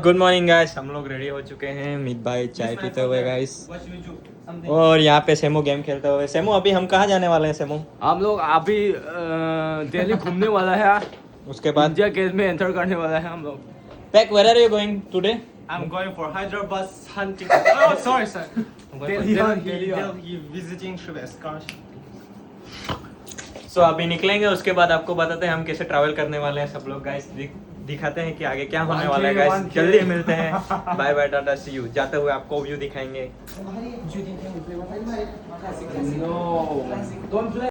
Good morning guys, हम लोग ready हो चुके हैं। मीत भाई चाय पीते हुए गाइस, और यहाँ पे सेमो गेम खेलते हुए। सेमो अभी हम कहाँ जाने वाले हैं सेमो? हम लोग अभी दिल्ली घूमने वाला है, उसके बाद इंडिया गेट में एंटर करने वाला है हम लोग। पैक, where are you going today? I'm going for Hyderabad hunting. Oh, sorry. Delhi visiting trip excursion. सो अभी निकलेंगे, उसके बाद आपको बताते हैं हम कैसे ट्रैवल करने वाले हैं। सब लोग गाइस दिखाते हैं कि आगे क्या होने वाला है गाइस। जल्दी मिलते हैं, bye bye, tata, see you. जाते हुए आपको व्यू दिखाएंगे।